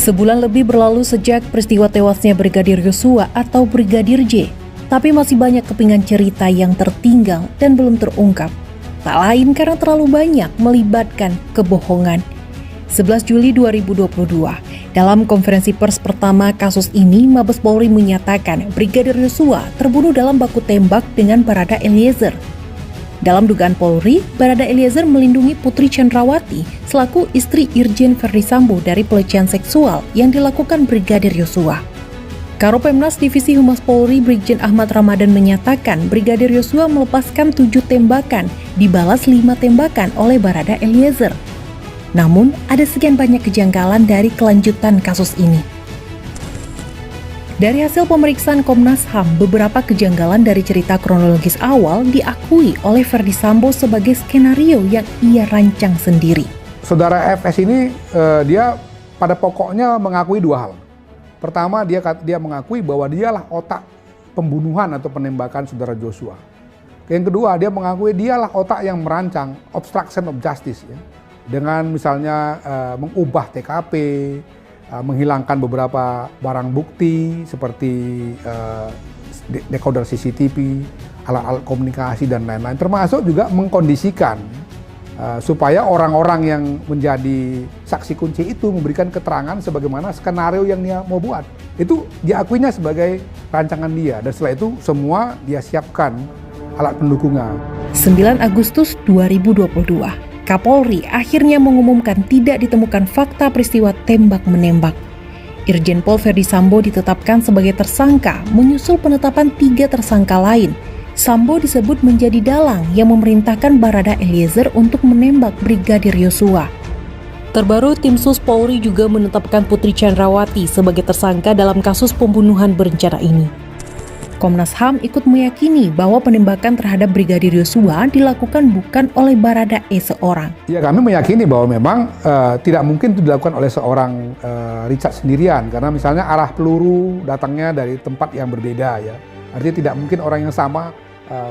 Sebulan lebih berlalu sejak peristiwa tewasnya Brigadir Yosua atau Brigadir J, tapi masih banyak kepingan cerita yang tertinggal dan belum terungkap. Tak lain karena terlalu banyak melibatkan kebohongan. 11 Juli 2022, dalam konferensi pers pertama kasus ini, Mabes Polri menyatakan Brigadir Yosua terbunuh dalam baku tembak dengan Barada Eliezer. Dalam dugaan Polri, Barada Eliezer melindungi Putri Chandrawati selaku istri Irjen Ferdy Sambo dari pelecehan seksual yang dilakukan Brigadir Yosua. Karopemnas Divisi Humas Polri Brigjen Ahmad Ramadan menyatakan Brigadir Yosua melepaskan 7 tembakan, dibalas 5 tembakan oleh Barada Eliezer. Namun, ada sekian banyak kejanggalan dari kelanjutan kasus ini. Dari hasil pemeriksaan Komnas HAM, beberapa kejanggalan dari cerita kronologis awal diakui oleh Ferdy Sambo sebagai skenario yang ia rancang sendiri. Saudara FS ini dia pada pokoknya mengakui 2 hal. Pertama, dia mengakui bahwa dialah otak pembunuhan atau penembakan saudara Joshua. Yang kedua, dia mengakui dialah otak yang merancang obstruction of justice, ya, dengan misalnya mengubah TKP, menghilangkan beberapa barang bukti seperti decoder CCTV, alat-alat komunikasi dan lain-lain, termasuk juga mengkondisikan supaya orang-orang yang menjadi saksi kunci itu memberikan keterangan sebagaimana skenario yang dia mau buat. Itu diakuinya sebagai rancangan dia, dan setelah itu semua dia siapkan alat pendukungnya. 9 Agustus 2022, Kapolri akhirnya mengumumkan tidak ditemukan fakta peristiwa tembak-menembak. Irjen Pol Ferdy Sambo ditetapkan sebagai tersangka menyusul penetapan 3 tersangka lain. Sambo disebut menjadi dalang yang memerintahkan Barada Eliezer untuk menembak Brigadir Yosua. Terbaru, Tim Sus Polri juga menetapkan Putri Chandrawati sebagai tersangka dalam kasus pembunuhan berencana ini. Komnas HAM ikut meyakini bahwa penembakan terhadap Brigadir Yosua dilakukan bukan oleh Barada E seorang. Ya, kami meyakini bahwa memang tidak mungkin itu dilakukan oleh seorang Richard sendirian, karena misalnya arah peluru datangnya dari tempat yang berbeda, ya. Artinya tidak mungkin orang yang sama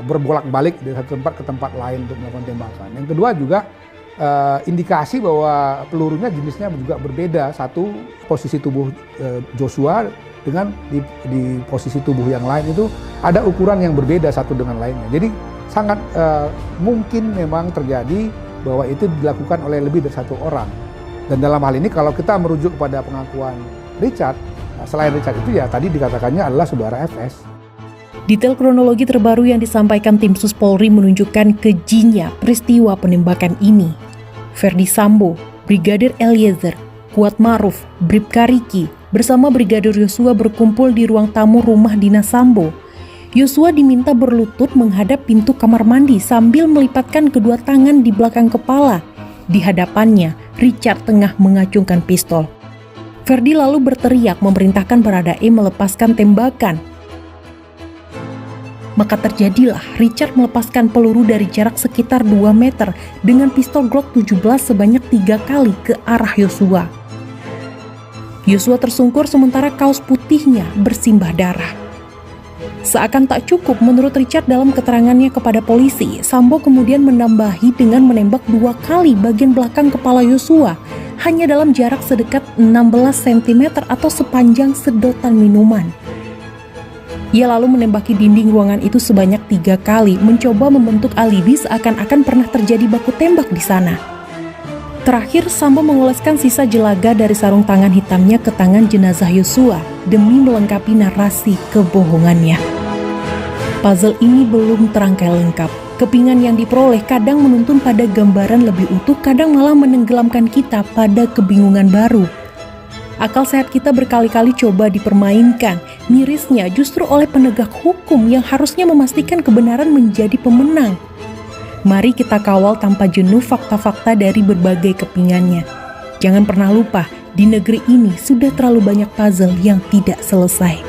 berbolak-balik dari satu tempat ke tempat lain untuk melakukan tembakan. Yang kedua juga indikasi bahwa pelurunya jenisnya juga berbeda. Satu, posisi tubuh Joshua dengan di posisi tubuh yang lain itu ada ukuran yang berbeda satu dengan lainnya. Jadi sangat mungkin memang terjadi bahwa itu dilakukan oleh lebih dari satu orang. Dan dalam hal ini kalau kita merujuk pada pengakuan Richard, selain Richard itu ya tadi dikatakannya adalah saudara FS. Detail kronologi terbaru yang disampaikan Tim Sus Polri menunjukkan kejinya peristiwa penembakan ini. Ferdy Sambo, Brigadir Eliezer, Kuat Maruf, Bribka Riki bersama Brigadir Yosua berkumpul di ruang tamu rumah dinas Sambo. Yosua diminta berlutut menghadap pintu kamar mandi sambil melipatkan kedua tangan di belakang kepala. Di hadapannya, Richard tengah mengacungkan pistol. Ferdy lalu berteriak memerintahkan Barada E melepaskan tembakan. Maka terjadilah Richard melepaskan peluru dari jarak sekitar 2 meter dengan pistol Glock 17 sebanyak 3 kali ke arah Yosua. Yosua tersungkur sementara kaos putihnya bersimbah darah. Seakan tak cukup menurut Richard dalam keterangannya kepada polisi, Sambo kemudian menambahi dengan menembak 2 kali bagian belakang kepala Yosua hanya dalam jarak sedekat 16 cm atau sepanjang sedotan minuman. Ia lalu menembaki dinding ruangan itu sebanyak 3 kali, mencoba membentuk alibi seakan-akan pernah terjadi baku tembak di sana. Terakhir, Sambo mengoleskan sisa jelaga dari sarung tangan hitamnya ke tangan jenazah Yosua demi melengkapi narasi kebohongannya. Puzzle ini belum terangkai lengkap. Kepingan yang diperoleh kadang menuntun pada gambaran lebih utuh, kadang malah menenggelamkan kita pada kebingungan baru. Akal sehat kita berkali-kali coba dipermainkan, mirisnya justru oleh penegak hukum yang harusnya memastikan kebenaran menjadi pemenang. Mari kita kawal tanpa jenuh fakta-fakta dari berbagai kepingannya. Jangan pernah lupa, di negeri ini sudah terlalu banyak puzzle yang tidak selesai.